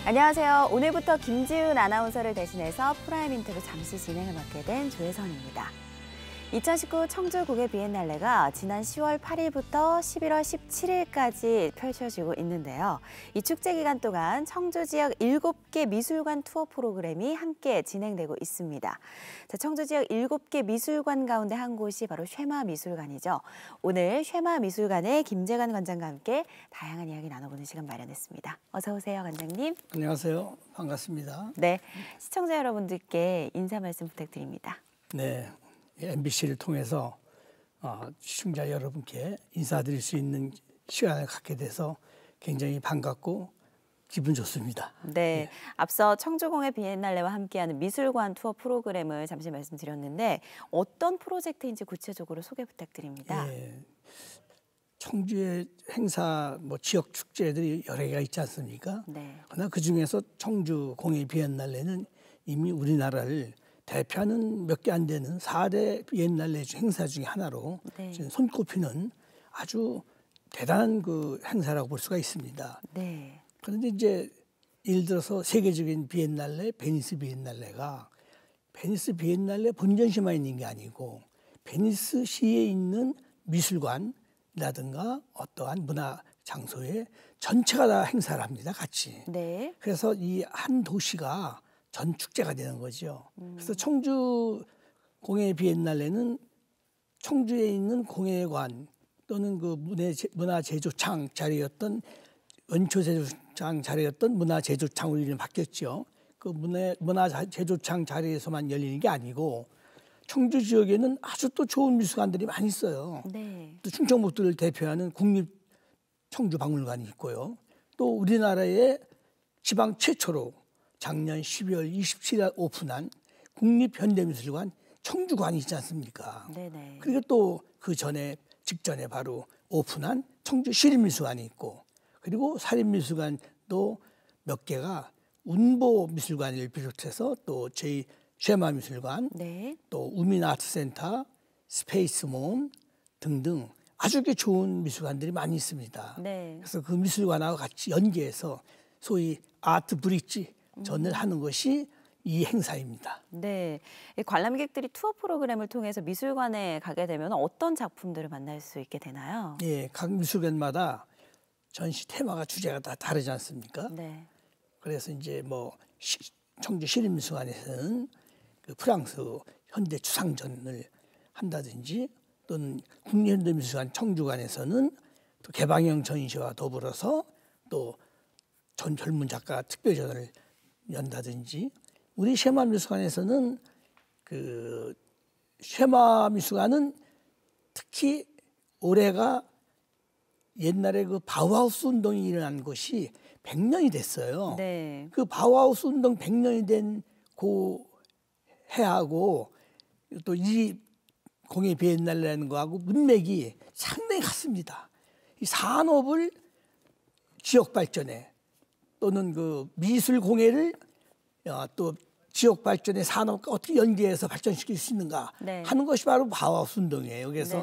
안녕하세요. 오늘부터 김지훈 아나운서를 대신해서 프라임 인터뷰 잠시 진행을 맡게 된 조혜선입니다. 2019 청주 공예 비엔날레가 지난 10월 8일부터 11월 17일까지 펼쳐지고 있는데요. 이 축제 기간 동안 청주 지역 7개 미술관 투어 프로그램이 함께 진행되고 있습니다. 자, 청주 지역 7개 미술관 가운데 한 곳이 바로 쉐마 미술관이죠. 오늘 쉐마 미술관의 김재관 관장과 함께 다양한 이야기 나눠보는 시간 마련했습니다. 어서 오세요, 관장님. 안녕하세요. 반갑습니다. 네, 시청자 여러분들께 인사 말씀 부탁드립니다. 네, MBC를 통해서 시청자 여러분께 인사드릴 수 있는 시간을 갖게 돼서 굉장히 반갑고 기분 좋습니다. 네, 앞서 청주공예 비엔날레와 함께하는 미술관 투어 프로그램을 잠시 말씀드렸는데 어떤 프로젝트인지 구체적으로 소개 부탁드립니다. 네, 청주의 행사, 지역 축제들이 여러 개가 있지 않습니까? 네. 그러나 그 중에서 청주 공예 비엔날레는 이미 우리나라를 대표하는 몇 개 안 되는 4대 비엔날레 행사 중에 하나로 지금 손꼽히는 아주 대단한 그 행사라고 볼 수가 있습니다. 네. 그런데 이제 예를 들어서 세계적인 비엔날레, 베니스 비엔날레가 베니스 비엔날레 본전시만 있는 게 아니고 베니스시에 있는 미술관이라든가 어떠한 문화 장소에 전체가 다 행사를 합니다, 같이. 네. 그래서 이 한 도시가 전 축제가 되는 거죠. 그래서 청주 공예 비엔날레는 청주에 있는 공예관 또는 그 문화제조창 자리였던 원초제조창 자리였던 문화제조창으로 이름이 바뀌었죠. 그 문화제조창 자리에서만 열리는 게 아니고 청주 지역에는 아주 또 좋은 미술관들이 많이 있어요. 네. 또 충청북도를 대표하는 국립청주박물관이 있고요. 또 우리나라의 지방 최초로 작년 12월 27일 오픈한 국립현대미술관 청주관이 있지 않습니까? 네네. 그리고 또 그 직전에 바로 오픈한 청주시립미술관이 있고 그리고 사립미술관도 몇 개가 운보미술관을 비롯해서 또 저희 쉐마미술관, 네. 또 우민아트센터, 스페이스몬 등등 아주 좋은 미술관들이 많이 있습니다. 네. 그래서 그 미술관하고 같이 연계해서 소위 아트 브릿지 전을 하는 것이 이 행사입니다. 네, 관람객들이 투어 프로그램을 통해서 미술관에 가게 되면 어떤 작품들을 만날 수 있게 되나요? 예, 각 미술관마다 전시 테마가 주제가 다 다르지 않습니까? 네. 그래서 이제 청주 시립미술관에서는 그 프랑스 현대 추상전을 한다든지 또는 국립현대미술관 청주관에서는 또 개방형 전시와 더불어서 또 전 젊은 작가 특별전을 연다든지 우리 쉐마미술관에서는 그 쉐마미술관은 특히 올해가 옛날에 그 바우하우스 운동이 일어난 것이 100년이 됐어요. 네. 그 바우하우스 운동 100년이 된 그 해하고 또 이 공예 비엔날레라는 거하고 문맥이 상당히 같습니다. 이 산업을 지역 발전에 또는 그 미술 공예를 또 지역 발전의 산업과 어떻게 연계해서 발전시킬 수 있는가 하는 것이 바로 바우하우스 운동이에요. 그래서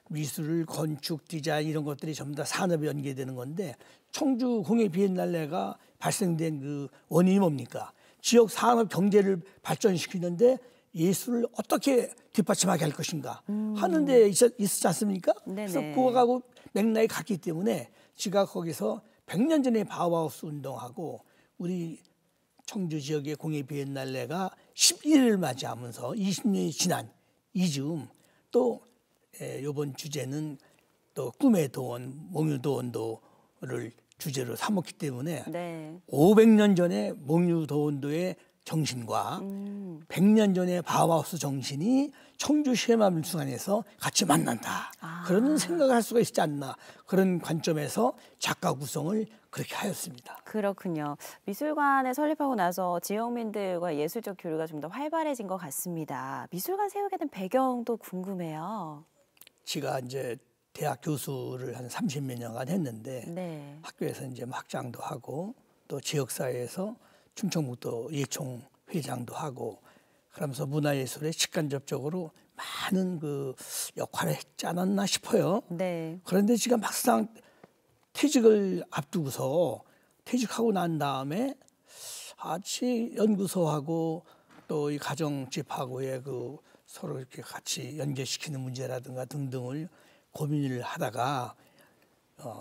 미술, 건축, 디자인 이런 것들이 전부 다 산업에 연계되는 건데 청주 공예 비엔날레가 발생된 그 원인이 뭡니까? 지역 산업 경제를 발전시키는데 예술을 어떻게 뒷받침하게 할 것인가 하는 데 있었지 않습니까? 그래서 그거하고 맥락이 같기 때문에 제가 거기서 100년 전에 바우하우스 운동하고 우리 청주 지역의 공예 비엔날레가 11일을 맞이하면서 20년이 지난 이즈음 또 이번 주제는 또 꿈의 도원, 몽유도원도를 주제로 삼았기 때문에 500년 전에 몽유도원도의 정신과 100년 전에 바우하우스 정신이 청주 쉐마미술관에서 같이 만난다. 그런 생각을 할 수가 있지 않나. 그런 관점에서 작가 구성을 그렇게 하였습니다. 그렇군요. 미술관에 설립하고 나서 지역민들과 예술적 교류가 좀 더 활발해진 것 같습니다. 미술관 세우게 된 배경도 궁금해요. 제가 이제 대학 교수를 한 30몇 년간 했는데 학교에서 이제 학장도 하고 또 지역사회에서 충청북도 예총 회장도 하고 그러면서 문화예술에 직간접적으로 많은 그 역할을 했지 않았나 싶어요. 그런데 제가 막상 퇴직을 앞두고서 퇴직하고 난 다음에 같이 연구소하고 또 이 가정집하고의 그 서로 이렇게 같이 연계시키는 문제라든가 등등을 고민을 하다가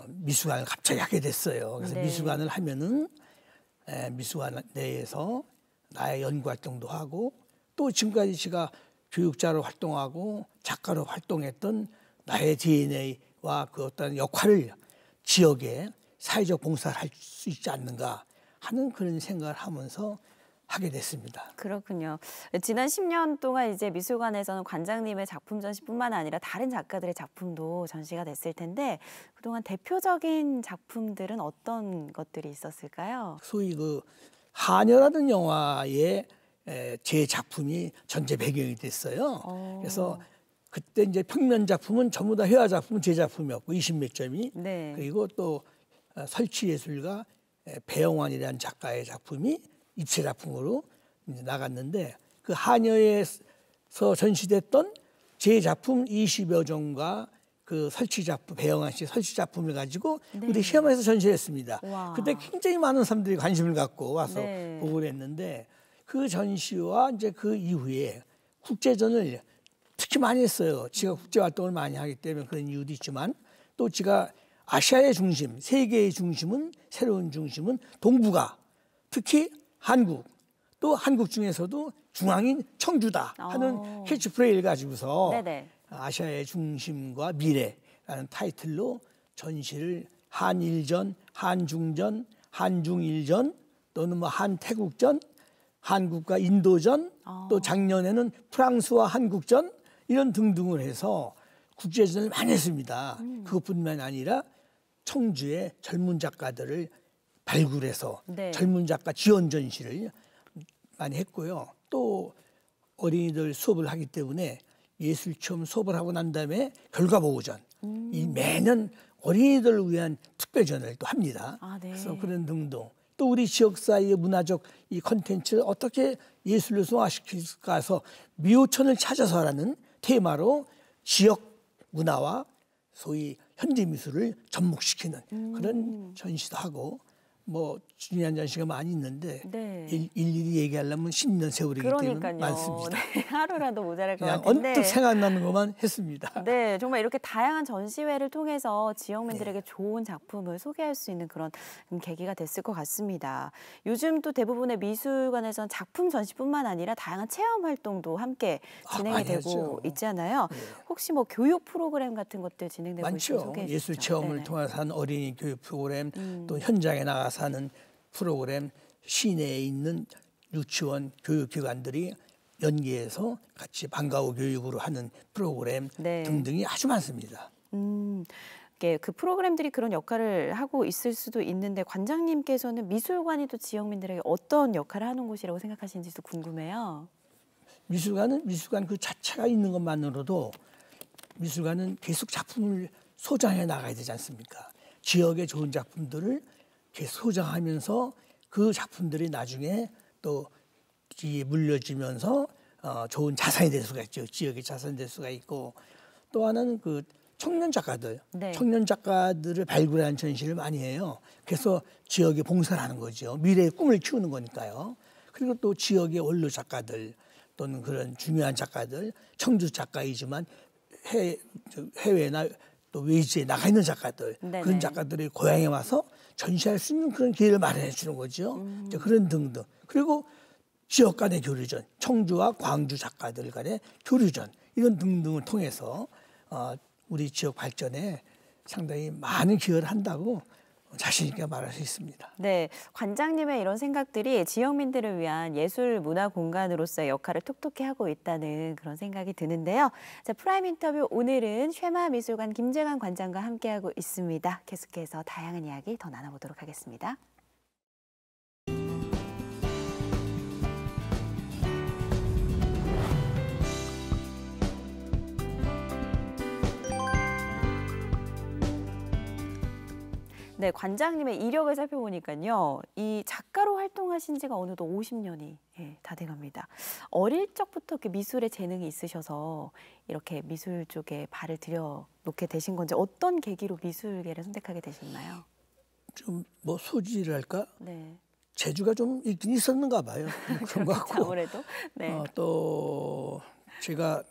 미술관을 갑자기 하게 됐어요. 그래서 네. 미술관을 하면은 미술관 내에서 나의 연구 활동도 하고 또 지금까지 제가 교육자로 활동하고 작가로 활동했던 나의 DNA와 그 어떤 역할을 지역에 사회적 봉사를 할 수 있지 않는가 하는 그런 생각을 하면서 하게 됐습니다. 그렇군요. 지난 10년 동안 이제 미술관에서는 관장님의 작품 전시뿐만 아니라 다른 작가들의 작품도 전시가 됐을 텐데 그동안 대표적인 작품들은 어떤 것들이 있었을까요? 소위 그 하녀라는 영화의 제 작품이 전체 배경이 됐어요. 그래서 그때 이제 평면 작품은 전부 다 회화 작품은 제 작품이었고 20몇 점이 네. 그리고 또 설치 예술가 배영환이라는 작가의 작품이 입체 작품으로 이제 나갔는데 그 하녀에서 전시됐던 제 작품 20여 점과 그 설치 작품 배영환 씨 설치 작품을 가지고 네. 우리 시험에서 전시를 했습니다. 와. 그때 굉장히 많은 사람들이 관심을 갖고 와서 네. 보고 그랬는데 그 전시와 이제 그 이후에 국제전을 특히 많이 했어요. 지가 국제 활동을 많이 하기 때문에 그런 이유도 있지만 또 지가 아시아의 중심, 세계의 중심은 새로운 중심은 동북아, 특히 한국, 또 한국 중에서도 중앙인 청주다 하는 캐치프레이를 가지고서 네네. 아시아의 중심과 미래라는 타이틀로 전시를 한일전, 한중전, 한중일전 또는 뭐 한태국전, 한국과 인도전, 또 작년에는 프랑스와 한국전 이런 등등을 해서 국제전을 많이 했습니다. 그것뿐만 아니라 청주의 젊은 작가들을 발굴해서 네. 젊은 작가 지원 전시를 많이 했고요. 또 어린이들 수업을 하기 때문에 예술 체험 수업을 하고 난 다음에 결과 보고전 이 매년 어린이들을 위한 특별전을 또 합니다. 아, 네. 그래서 그런 등등 또 우리 지역 사이의 문화적 이 콘텐츠를 어떻게 예술로 소화시킬까 해서 미호천을 찾아서라는 테마로 지역 문화와 소위 현대 미술을 접목시키는 그런 전시도 하고 뭐 중요한 전시가 많이 있는데 네. 일일이 얘기하려면 10년 세월이기 때문에 그러니까요. 많습니다. 네, 하루라도 모자랄 것 그냥 같은데. 언뜻 생각나는 것만 했습니다. 네, 정말 이렇게 다양한 전시회를 통해서 지역민들에게 좋은 작품을 소개할 수 있는 그런 계기가 됐을 것 같습니다. 요즘 또 대부분의 미술관에서는 작품 전시뿐만 아니라 다양한 체험 활동도 함께 진행이 많이 되고 하죠. 있잖아요. 혹시 뭐 교육 프로그램 같은 것들 진행되고 있으면 많죠. 소개해 예술 주시죠. 체험을 네네. 통해서 하는 어린이 교육 프로그램 또 현장에 나가서 하는 프로그램 시내에 있는 유치원 교육기관들이 연계해서 같이 방과후 교육으로 하는 프로그램 네. 등등이 아주 많습니다. 이게 그 프로그램들이 그런 역할을 하고 있을 수도 있는데 관장님께서는 미술관이 또 지역민들에게 어떤 역할을 하는 곳이라고 생각하시는지도 궁금해요. 미술관은 미술관 그 자체가 있는 것만으로도 미술관은 계속 작품을 소장해 나가야 되지 않습니까? 지역의 좋은 작품들을 계속 소장하면서 그 작품들이 나중에 또 물려지면서 좋은 자산이 될 수가 있죠. 지역의 자산이 될 수가 있고 또 하나는 그 청년 작가들, 네. 청년 작가들을 발굴하는 전시를 많이 해요. 그래서 지역에 봉사를 하는 거죠. 미래의 꿈을 키우는 거니까요. 그리고 또 지역의 원로 작가들 또는 그런 중요한 작가들, 청주 작가이지만 해외나 또 외지에 나가 있는 작가들, 네네. 그런 작가들이 고향에 와서 전시할 수 있는 그런 기회를 마련해 주는 거죠. 이제 그런 등등. 그리고 지역 간의 교류전, 청주와 광주 작가들 간의 교류전 이런 등등을 통해서 우리 지역 발전에 상당히 많은 기여를 한다고 자신 있게 말할 수 있습니다. 네, 관장님의 이런 생각들이 지역민들을 위한 예술 문화 공간으로서의 역할을 톡톡히 하고 있다는 그런 생각이 드는데요. 자, 프라임 인터뷰 오늘은 쉐마 미술관 김재관 관장과 함께하고 있습니다. 계속해서 다양한 이야기 더 나눠보도록 하겠습니다. 네, 관장님의 이력을 살펴보니까요. 이 작가로 활동하신 지가 어느덧 50년이 다 돼갑니다. 어릴 적부터 이렇게 미술에 재능이 있으셔서 이렇게 미술 쪽에 발을 들여놓게 되신 건지 어떤 계기로 미술계를 선택하게 되셨나요? 좀 뭐 소질이랄까? 네. 재주가 좀 있긴 있었는가 봐요. 그런 것 같고. 아무래도. 네. 또 제가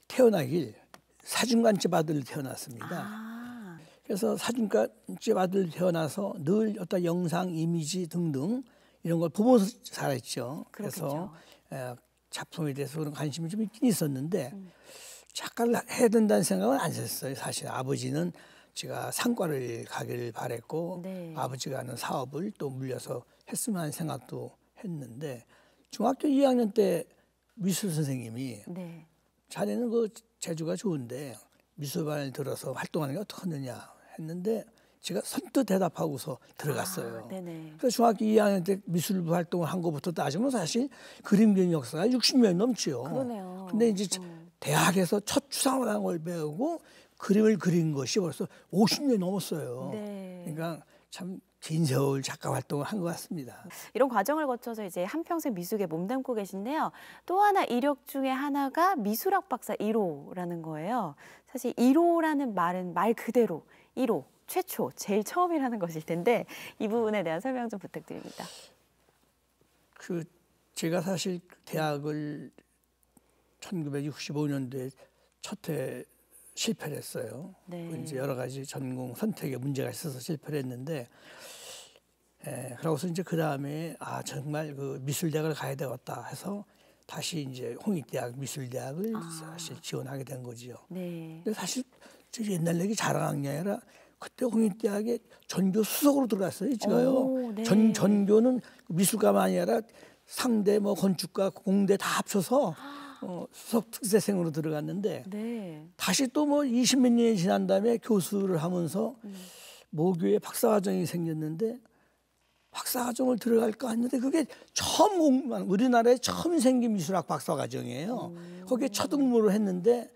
태어나길 사진관집 아들로 태어났습니다. 아, 그래서 사진관집 아들 태어나서 늘 어떤 영상, 이미지 등등 이런 걸 보면서 자랐죠. 그래서 작품에 대해서 그런 관심이 좀 있긴 있었는데 작가를 해야 된다는 생각은 안 했어요. 사실 아버지는 제가 상과를 가기를 바랬고 네. 아버지가 하는 사업을 또 물려서 했으면 하는 생각도 했는데 중학교 2학년 때 미술 선생님이 네. 자네는 그 재주가 좋은데 미술반을 들어서 활동하는 게 어떡하느냐 했는데 제가 선뜻 대답하고서 들어갔어요. 아, 네네. 그래서 중학교 2학년 때 미술 활동을 한 것부터 따지면 사실 그림 그리는 역사가 60년 넘지요. 그러네요. 근데 이제 대학에서 첫 추상을 한 걸 배우고 그림을 그린 것이 벌써 50년이 넘었어요. 네. 그러니까 참 긴 세월 작가 활동을 한 것 같습니다. 이런 과정을 거쳐서 이제 한평생 미술에 몸담고 계신데요. 또 하나 이력 중에 하나가 미술학 박사 1호라는 거예요. 사실 1호라는 말은 말 그대로 1호, 최초, 제일 처음이라는 것일 텐데 이 부분에 대한 설명 좀 부탁드립니다. 제가 사실 대학을 1965년도에 첫해 실패를 했어요. 네. 이제 여러 가지 전공 선택에 문제가 있어서 실패를 했는데, 그러고서 이제 그 다음에 정말 그 미술대학을 가야 되겠다 해서 다시 이제 홍익대학 미술대학을 사실 지원하게 된 거지요. 네. 근데 사실 저 옛날 얘기 자랑한 게 아니라 그때 홍익대학에 전교 수석으로 들어갔어요. 제가요. 오, 네. 전교는 미술과만 아니라 상대, 뭐 건축과, 공대 다 합쳐서 수석 특세생으로 들어갔는데 네. 다시 또 뭐 20몇 년이 지난 다음에 교수를 하면서 모교에 박사과정이 생겼는데 박사과정을 들어갈까 했는데 그게 처음 공부한 우리나라에 처음 생긴 미술학 박사과정이에요. 거기에 첫 응모를 했는데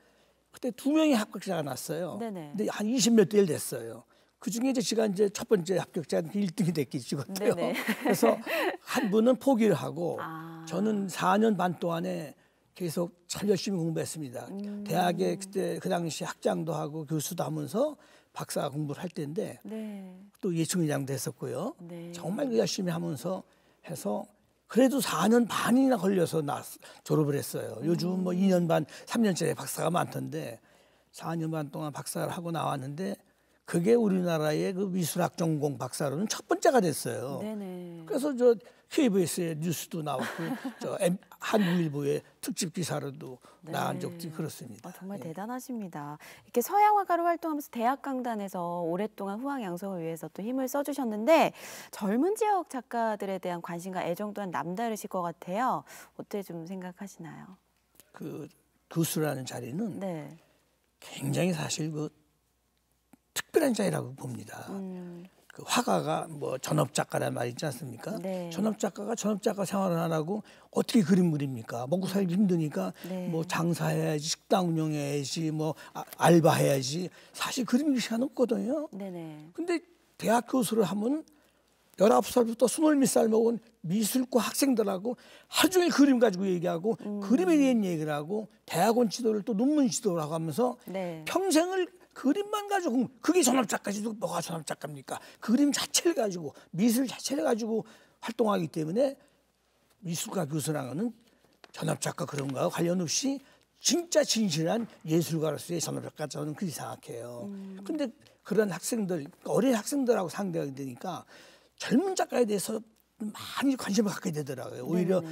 그때 2명의 합격자가 났어요. 네네. 근데 한 20몇 대를 냈어요. 그 중에 이제 제가 이제 첫 번째 합격자는 1등이 됐기 찍었대요. 네네. 그래서 한 분은 포기를 하고 아. 저는 4년 반 동안에 계속 참 열심히 공부했습니다. 대학에 그때 그 당시 학장도 하고 교수도 하면서 박사 공부를 할 때인데 네. 또 예충의장도 했었고요. 네. 정말 열심히 하면서 해서 그래도 4년 반이나 걸려서 졸업을 했어요. 요즘 뭐 2년 반, 3년짜리 박사가 많던데 4년 반 동안 박사를 하고 나왔는데 그게 우리나라의 그 미술학 전공 박사로는 첫 번째가 됐어요. 네네. 그래서 저 KBS의 뉴스도 나왔고 저 한국일보의 특집 기사로도 나간 적도 그렇습니다. 정말 예. 대단하십니다. 이렇게 서양화가로 활동하면서 대학 강단에서 오랫동안 후학 양성을 위해서 또 힘을 써주셨는데 젊은 지역 작가들에 대한 관심과 애정 또한 남다르실 것 같아요. 어떻게 좀 생각하시나요? 그 교수라는 자리는 네. 굉장히 사실 그 특별한 자리라고 봅니다. 그 화가가 뭐 전업 작가란 말 있지 않습니까? 네. 전업 작가가 전업 작가 생활을 안 하고 어떻게 그림 그립니까? 먹고 살기 힘드니까 네. 뭐 장사해야지, 식당 운영해야지, 뭐 알바해야지. 사실 그림 시간 없거든요. 네네. 근데 대학 교수를 하면 19살부터 20몇 살 먹은 미술과 학생들하고 하루 종일 그림 가지고 얘기하고 그림에 대한 얘기를 하고 대학원 지도를 또 논문 지도를 하고 하면서 네. 평생을 그림만 가지고 그게 전업작가지도 뭐가 전업작가입니까? 그림 자체를 가지고 미술 자체를 가지고 활동하기 때문에 미술가 교수라는 거는 전업작가 그런 거와 관련 없이 진짜 진실한 예술가로서의 전업작가 저는 그렇게 생각해요. 근데 그런 학생들 어린 학생들하고 상대가 되니까 젊은 작가에 대해서 많이 관심을 갖게 되더라고요. 오히려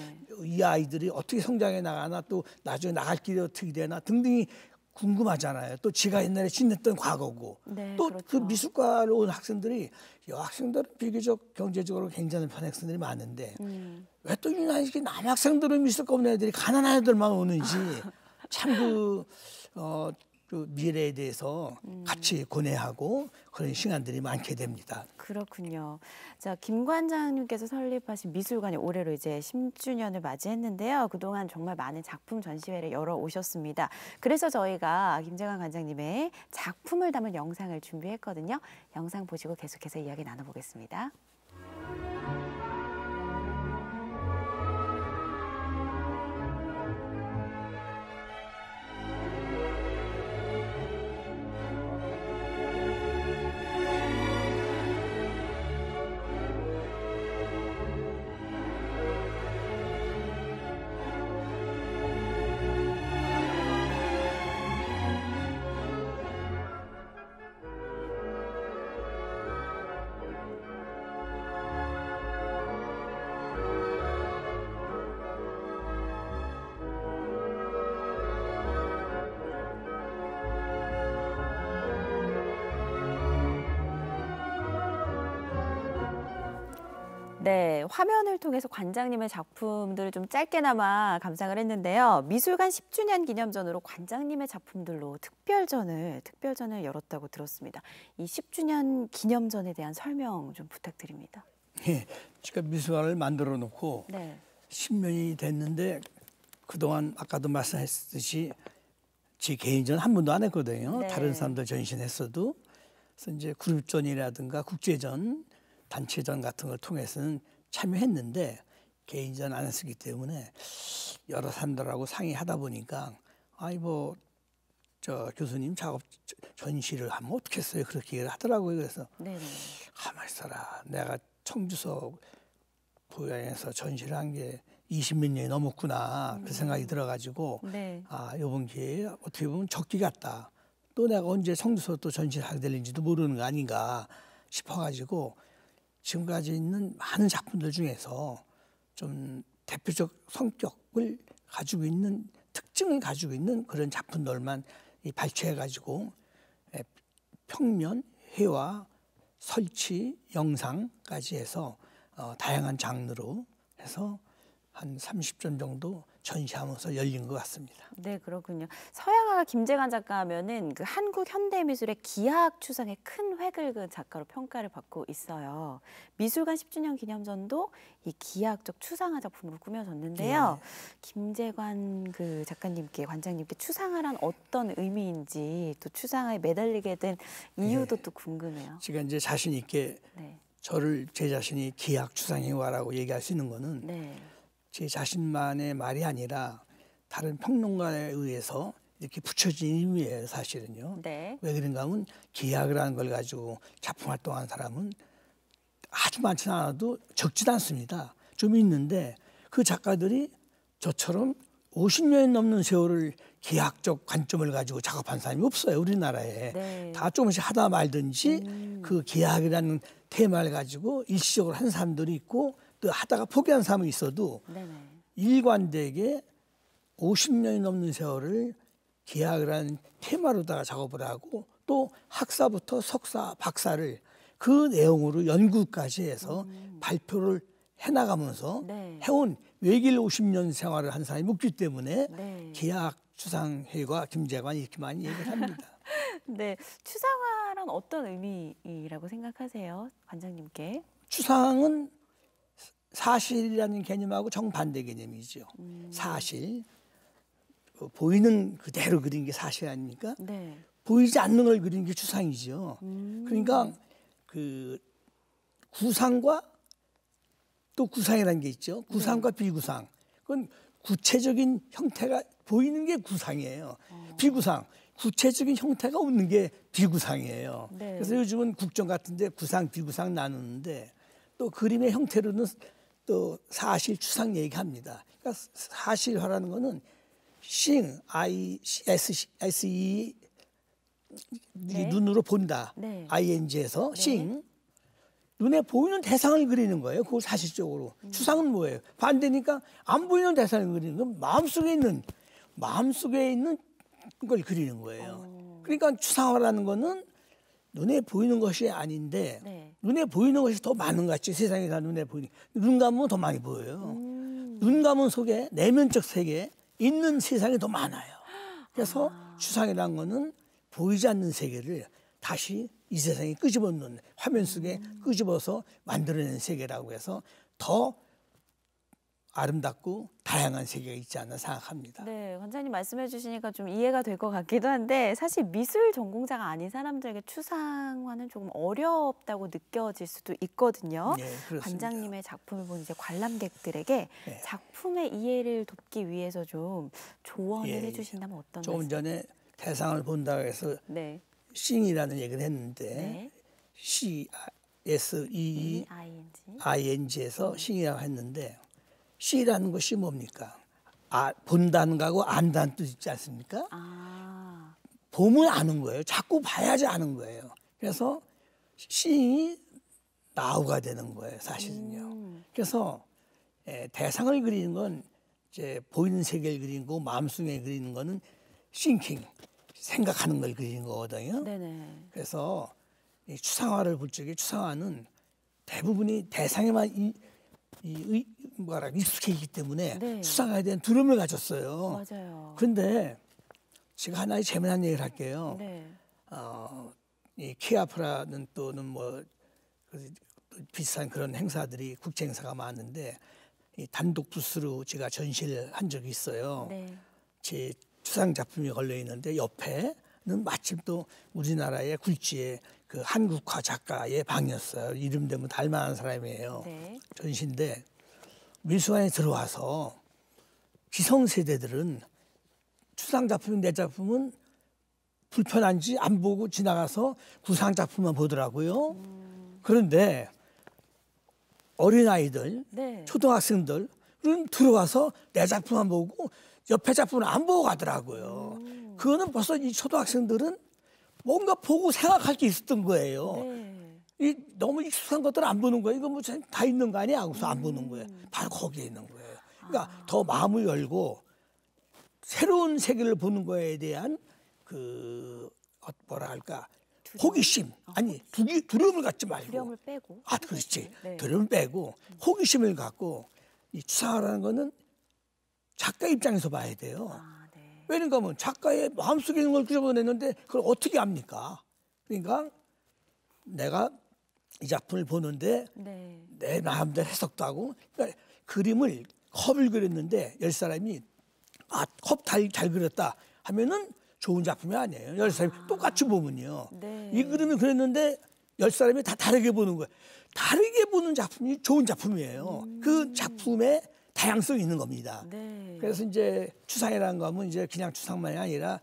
이 아이들이 어떻게 성장해 나가나 또 나중에 나갈 길이 어떻게 되나 등등이 궁금하잖아요. 또 지가 옛날에 지냈던 과거고 네, 또 그 그렇죠. 미술과로 온 학생들이 여학생들은 비교적 경제적으로 괜찮은 편 학생들이 많은데 왜 또 이 남학생들은 미술과 없는 애들이 가난한 애들만 오는지 참 그 미래에 대해서 같이 고뇌하고 그런 시간들이 많게 됩니다. 그렇군요. 자, 김 관장님께서 설립하신 미술관이 올해로 이제 10주년을 맞이했는데요. 그동안 정말 많은 작품 전시회를 열어 오셨습니다. 그래서 저희가 김재관 관장님의 작품을 담은 영상을 준비했거든요. 영상 보시고 계속해서 이야기 나눠보겠습니다. 네, 화면을 통해서 관장님의 작품들을 좀 짧게나마 감상을 했는데요. 미술관 10주년 기념전으로 관장님의 작품들로 특별전을 열었다고 들었습니다. 이 10주년 기념전에 대한 설명 좀 부탁드립니다. 예, 제가 미술관을 만들어 놓고 네. 10년이 됐는데 그동안 아까도 말씀했듯이 제 개인전 한 번도 안 했거든요. 네. 다른 사람들 전신했어도. 그래서 이제 그룹전이라든가 국제전, 단체전 같은 걸 통해서는 참여했는데 개인전 안 했기 때문에 여러 사람들하고 상의하다 보니까 아이 뭐 저 교수님 작업 전시를 하면 어떻겠어요? 그렇게 얘기를 하더라고요. 그래서 네. 가만히 있어라. 내가 청주서 고향에서 전시를 한 게 20몇 년이 넘었구나. 그 생각이 들어가지고 네. 아 이번 기회에 어떻게 보면 적기 같다. 또 내가 언제 청주서 또 전시를 하게 될지도 모르는 거 아닌가 싶어가지고 지금까지 있는 많은 작품들 중에서 좀 대표적 성격을 가지고 있는 특징을 가지고 있는 그런 작품들만 발췌해가지고 평면, 회화, 설치, 영상까지 해서 다양한 장르로 해서 한 30점 정도 전시하면서 열린 것 같습니다. 네, 그렇군요. 서양화가 김재관 작가 하면은 그 한국 현대미술의 기하학 추상의 큰 획을 그은 작가로 평가를 받고 있어요. 미술관 10주년 기념전도 이 기하학적 추상화 작품으로 꾸며졌는데요. 김재관 그 작가님께 관장님께 추상화란 어떤 의미인지 또 추상화에 매달리게 된 이유도 또 궁금해요. 제가 이제 자신 있게 네. 저를 제 자신이 기하학 추상회화라고 얘기할 수 있는 거는 네. 제 자신만의 말이 아니라 다른 평론가에 의해서 이렇게 붙여진 의미예요, 사실은요. 네. 왜 그런가 하면 기하학이라는 걸 가지고 작품 활동한 사람은 아주 많지는 않아도 적지도 않습니다. 좀 있는데 그 작가들이 저처럼 50년이 넘는 세월을 기하학적 관점을 가지고 작업한 사람이 없어요, 우리나라에. 네. 다 조금씩 하다 말든지 그 기하학이라는 테마를 가지고 일시적으로 한 사람들이 있고 또 하다가 포기한 사람은 있어도 네네. 일관되게 50년이 넘는 세월을 기하학이라는 테마로다가 작업을 하고 또 학사부터 석사, 박사를 그 내용으로 연구까지 해서 발표를 해나가면서 네. 해온 외길 50년 생활을 한 사람이 없기 때문에 네. 기하학 추상회과 김재관 이렇게 많이 얘기를 합니다. 네, 추상화란 어떤 의미라고 생각하세요, 관장님께? 추상은 사실이라는 개념하고 정반대 개념이죠. 사실 보이는 그대로 그린 게 사실 아닙니까? 네. 보이지 않는 걸 그린 게 추상이죠. 그러니까 그 구상과 또 구상이라는 게 있죠. 구상과 비구상. 그건 구체적인 형태가 보이는 게 구상이에요. 비구상, 구체적인 형태가 없는 게 비구상이에요. 네. 그래서 요즘은 국정 같은데 구상, 비구상 나누는데 또 그림의 형태로는 또 사실, 추상 얘기합니다. 그러니까 사실화라는 거는 seeing, I-S-E 네. 눈으로 본다. 네. ING에서 seeing 눈에 보이는 대상을 그리는 거예요. 그걸 사실적으로. 추상은 뭐예요? 반대니까 안 보이는 대상을 그리는 건 마음속에 있는 걸 그리는 거예요. 그러니까 추상화라는 거는 눈에 보이는 것이 아닌데 네. 눈에 보이는 것이 더 많은 것 같죠. 세상에 다 눈에 보이는. 눈 감으면 더 많이 보여요. 눈 감은 속에 내면적 세계에 있는 세상이 더 많아요. 그래서 추상이라는 거는 보이지 않는 세계를 다시 이 세상에 끄집어놓는 화면 속에 끄집어서 만들어낸 세계라고 해서 더 아름답고 다양한 세계가 있지 않나 생각합니다. 네, 관장님 말씀해 주시니까 좀 이해가 될 것 같기도 한데 사실 미술 전공자가 아닌 사람들에게 추상화는 조금 어렵다고 느껴질 수도 있거든요. 네, 그렇습니다. 관장님의 작품을 본 이제 관람객들에게 네. 작품의 이해를 돕기 위해서 좀 조언을 예, 해주신다면 어떤 조금 말씀? 전에 대상을 본다고 해서 네, 싱이라는 얘기를 했는데 네. CSEING에서 싱이라고 했는데 C라는 것이 뭡니까? 본다는 거하고 안다는 뜻 있지 않습니까? 아, 보면 아는 거예요. 자꾸 봐야지 아는 거예요. 그래서 싱이 나우가 되는 거예요, 사실은요. 그래서 대상을 그리는 건 이제 보이는 세계를 그리는 거고 마음속에 그리는 거는 thinking, 생각하는 걸 그리는 거거든요. 네네. 그래서 이 추상화를 볼 적에 추상화는 대부분이 대상에만 뭐라 익숙해 있기 때문에 네. 추상화에 대한 두려움을 가졌어요. 맞아요. 그런데 제가 하나의 재미난 얘기를 할게요. 네. 이 케아프라는 또는 뭐 비슷한 그런 행사들이 국제 행사가 많은데 이 단독 부스로 제가 전시를 한 적이 있어요. 네. 제 추상 작품이 걸려 있는데 옆에는 마침 또 우리나라의 굴지의 그 한국화 작가의 방이었어요. 이름 되면 닮아난 사람이에요. 네. 전시인데 미술관에 들어와서 기성세대들은 추상 작품 내 작품은 불편한지 안 보고 지나가서 구상 작품만 보더라고요. 그런데 어린아이들, 네. 초등학생들은 들어와서 내 작품만 보고 옆에 작품은 안 보고 가더라고요. 그거는 벌써 이 초등학생들은 뭔가 보고 생각할 게 있었던 거예요. 네. 이 너무 익숙한 것들 안 보는 거예요. 이거 뭐 다 있는 거 아니야? 하고서 안 보는 거예요. 바로 거기에 있는 거예요. 그러니까 더 마음을 열고 새로운 세계를 보는 거에 대한 그 뭐라 할까 호기심 아니 두려움을 갖지 말고 두려움을 빼고. 그렇지 네. 두려움을 빼고 호기심을 갖고 이 추상화라는 거는 작가 입장에서 봐야 돼요. 네. 왜냐면 하면 작가의 마음속에 있는 걸 그려내는데 그걸 어떻게 합니까? 그러니까 내가 이 작품을 보는데 네. 내 마음대로 해석도 하고 그러니까 그림을 컵을 그렸는데 10사람이 컵 잘 그렸다 하면은 좋은 작품이 아니에요. 10사람이 똑같이 보면요. 네. 이 그림을 그렸는데 10사람이 다 다르게 보는 거예요. 다르게 보는 작품이 좋은 작품이에요. 그 작품에 다양성이 있는 겁니다. 네. 그래서 이제 추상이라는 거 하면 이제 그냥 추상만이 아니라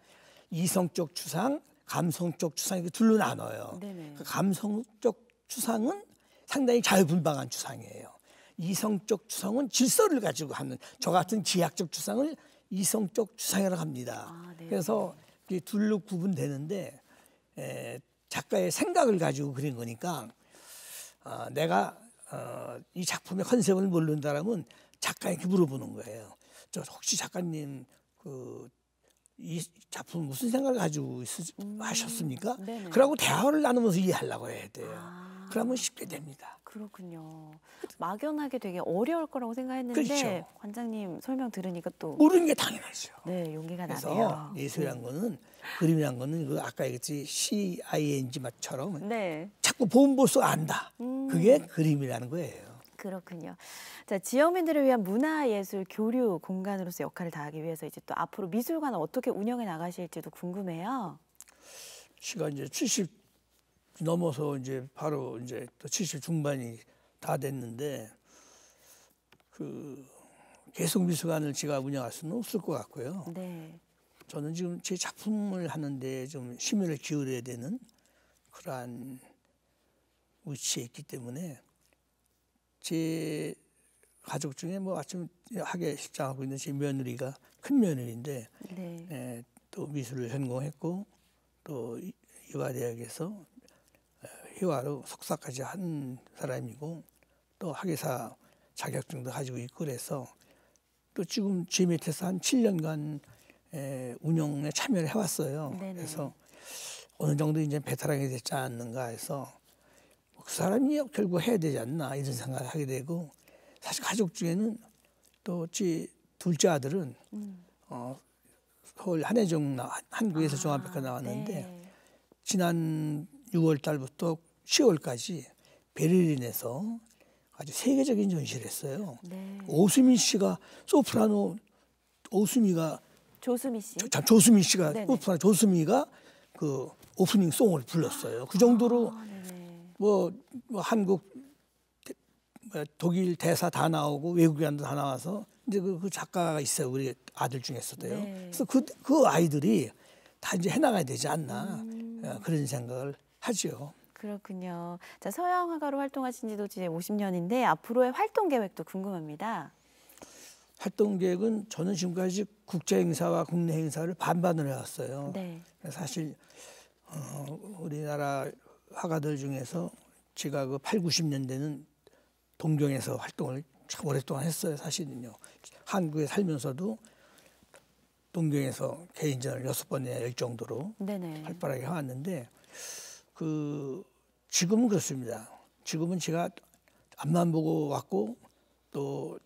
이성적 추상, 감성적 추상 이렇게 둘로 나눠요. 네네. 그 감성적 추상은 상당히 자유분방한 추상이에요. 이성적 추상은 질서를 가지고 하는 저 같은 지향적 추상을 이성적 추상이라고 합니다. 네. 그래서 이 둘로 구분되는데 작가의 생각을 가지고 그린 거니까 내가 이 작품의 컨셉을 모른다라면 작가에게 물어보는 거예요. 저 혹시 작가님 이 작품 무슨 생각을 가지고 하셨습니까? 네네. 그러고 대화를 나누면서 이해하려고 해야 돼요. 그러면 쉽게 됩니다. 그렇군요. 막연하게 되게 어려울 거라고 생각했는데 그렇죠. 관장님 설명 들으니까 또 모르는 게 당연하죠. 네, 용기가 그래서 나네요. 예술이란 거는 그림이란 거는 그 아까 얘기했지 CING 맛처럼 네. 자꾸 보면 볼수록 안다. 그게 그림이라는 거예요. 그렇군요. 자, 지역민들을 위한 문화예술 교류 공간으로서 역할을 다하기 위해서 이제 또 앞으로 미술관을 어떻게 운영해 나가실지도 궁금해요. 시가 이제 70 넘어서 이제 바로 이제 또 70 중반이 다 됐는데 계속 미술관을 제가 운영할 수는 없을 것 같고요. 네. 저는 지금 제 작품을 하는데 좀 심혈을 기울여야 되는 그러한 위치에 있기 때문에 제 가족 중에 뭐 아침 학예 실장하고 있는 제 며느리가 큰 며느리인데 네. 또 미술을 전공했고 또 이화대학에서 회화로 석사까지 한 사람이고 또 학예사 자격증도 가지고 있고 그래서 또 지금 제 밑에서 한 7년간 운영에 참여를 해왔어요. 네네. 그래서 어느 정도 이제 베테랑이 됐지 않는가 해서 그 사람이 결국 해야 되지 않나 이런 생각을 하게 되고 사실 가족 중에는 또 제 둘째 아들은 서울 한예종 한국에서 종합백과 나왔는데 네. 지난 6월 달부터 10월까지 베를린에서 아주 세계적인 전시를 했어요. 네. 오수민 씨가 소프라노 오수미가 조수미 씨. 조수미 씨가 네네. 소프라노 조수미가 그 오프닝 송을 불렀어요. 그 정도로 네네. 뭐 한국 독일 대사 다 나오고 외국인도 다 나와서 이제 그 작가가 있어요. 우리 아들 중에서도요. 네. 그래서 그 아이들이 다 이제 해나가야 되지 않나 그런 생각을 하죠. 그렇군요. 자, 서양 화가로 활동하신 지도 이제 50년인데 앞으로의 활동 계획도 궁금합니다. 활동 계획은 저는 지금까지 국제 행사와 국내 행사를 반반을 해왔어요. 네. 사실 우리나라 화가들 중에서 제가 그 8, 90년대는 동경에서 활동을 참 오랫동안 했어요. 사실은요. 한국에 살면서도 동경에서 개인전을 6번이나 열 정도로 네네. 활발하게 해왔는데 지금은 그렇습니다. 지금은 제가 앞만 보고 왔고 또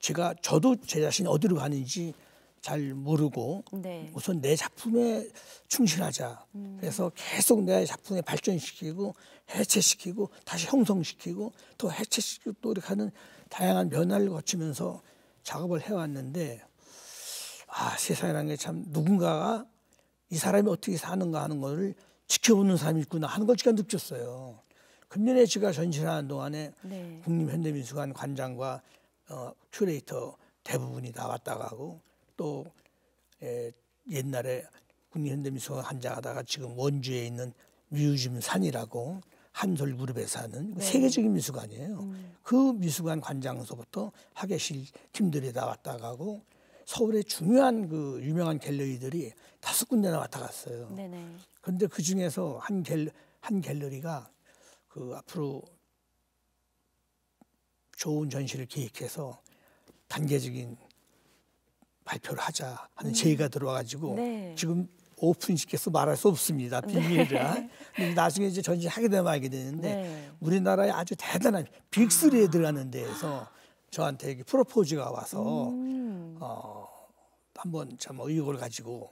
저도 제 자신이 어디로 가는지 잘 모르고 네. 우선 내 작품에 충실하자. 그래서 계속 내 작품에 발전시키고 해체시키고 다시 형성시키고 또 해체시키고 또 이렇게 하는 다양한 변화를 거치면서 작업을 해왔는데 세상이라는 게 참 누군가가 이 사람이 어떻게 사는가 하는 거를 지켜보는 사람이 있구나 하는 걸 제가 느꼈어요. 금년에 제가 전시하는 동안에 네. 국립현대미술관 관장과 큐레이터 대부분이 다 왔다 가고 또 옛날에 국립현대미술관 관장하다가 지금 원주에 있는 뮤지엄산이라고 한솔 그룹에서 하는 네. 세계적인 미술관이에요. 그 미술관 관장서부터 학예실 팀들이 다 왔다 가고 서울의 중요한 그 유명한 갤러리들이 5군데나 왔다 갔어요. 네네. 그런데 그 중에서 한 갤러리가 그 앞으로 좋은 전시를 기획해서 단계적인 발표를 하자 하는 제의가 들어와가지고 네. 지금 오픈시켜서 말할 수 없습니다. 비밀이라. 근데 나중에 이제 전시하게 되면 알게 되는데 네. 우리나라의 아주 대단한 빅3에 들어가는 데에서 저한테 이렇게 프로포즈가 와서 한번 참 의욕을 가지고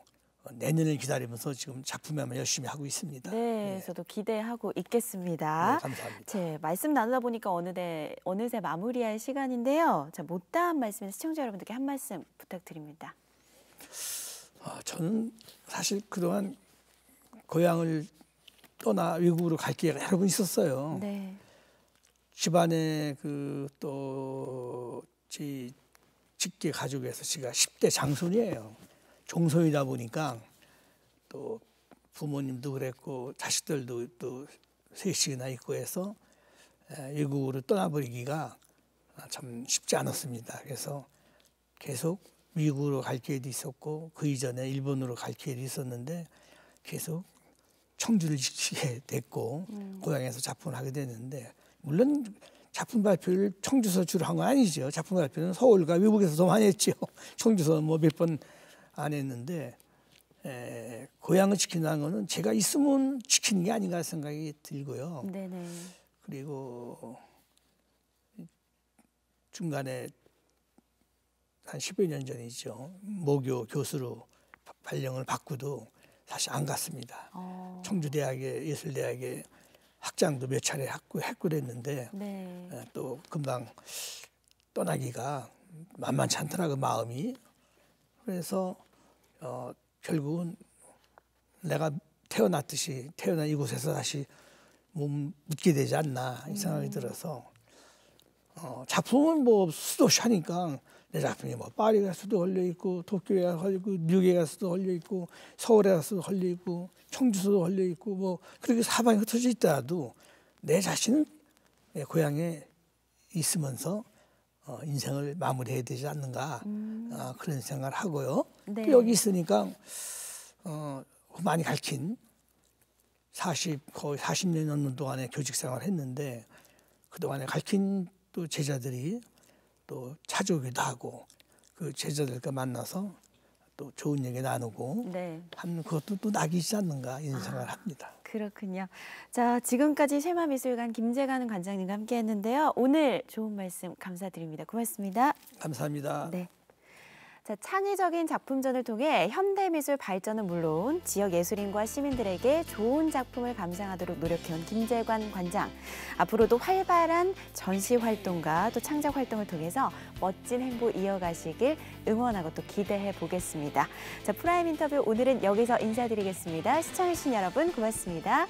내년을 기다리면서 지금 작품에 열심히 하고 있습니다. 네, 저도 기대하고 있겠습니다. 네, 감사합니다. 제 말씀 나누다 보니까 어느새 마무리할 시간인데요. 자, 못다한 말씀에 시청자 여러분들께 한 말씀 부탁드립니다. 저는 사실 그동안 고향을 떠나 외국으로 갈 기회가 여러 번 있었어요. 네. 집안에 또 직계 가족에서 제가 10대 장손이에요. 종손이다 보니까 또 부모님도 그랬고 자식들도 또 셋이나 있고 해서 외국으로 떠나버리기가 참 쉽지 않았습니다. 그래서 계속 미국으로 갈 기회도 있었고 그 이전에 일본으로 갈 기회도 있었는데 계속 청주를 지키게 됐고 고향에서 작품을 하게 됐는데 물론 작품 발표를 청주에서 주로 한 건 아니죠. 작품 발표는 서울과 외국에서 더 많이 했죠. 청주에서 뭐 몇 번 안 했는데 고향을 지킨다는 거는 제가 있으면 지키는 게 아닌가 생각이 들고요. 네네. 그리고 중간에 한 10여 년 전이죠. 모교 교수로 발령을 받고도 사실 안 갔습니다. 청주대학의 예술대학에 학장도 몇 차례 했고 그랬는데 네. 또 금방 떠나기가 만만치 않더라고 마음이. 그래서 결국은 내가 태어난 이곳에서 다시 몸 묻게 되지 않나 이 생각이 들어서 작품은 뭐 수도 없이 하니까 내 작품이 뭐 파리 가서도 걸려 있고 도쿄에 가서 걸려 있고 뉴욕에 가서도 걸려 있고 서울에 가서도 걸려 있고 청주에서도 걸려 있고 뭐 그렇게 사방에 흩어져 있더라도 내 자신은 고향에 있으면서 인생을 마무리해야 되지 않는가 그런 생각을 하고요. 네. 또 여기 있으니까 많이 가르친 거의 40년 넘는 동안의 교직 생활을 했는데 그동안에 가르친 또 제자들이 또 찾아오기도 하고 그 제자들과 만나서 또 좋은 얘기 나누고 네. 하는 그것도 또 낙이지 않는가 이런 생각을 합니다. 그렇군요. 자, 지금까지 쉐마미술관 김재관 관장님과 함께했는데요. 오늘 좋은 말씀 감사드립니다. 고맙습니다. 감사합니다. 네. 자, 창의적인 작품전을 통해 현대미술 발전은 물론 지역 예술인과 시민들에게 좋은 작품을 감상하도록 노력해온 김재관 관장. 앞으로도 활발한 전시 활동과 또 창작 활동을 통해서 멋진 행보 이어가시길 응원하고 또 기대해 보겠습니다. 자, 프라임 인터뷰 오늘은 여기서 인사드리겠습니다. 시청해주신 여러분 고맙습니다.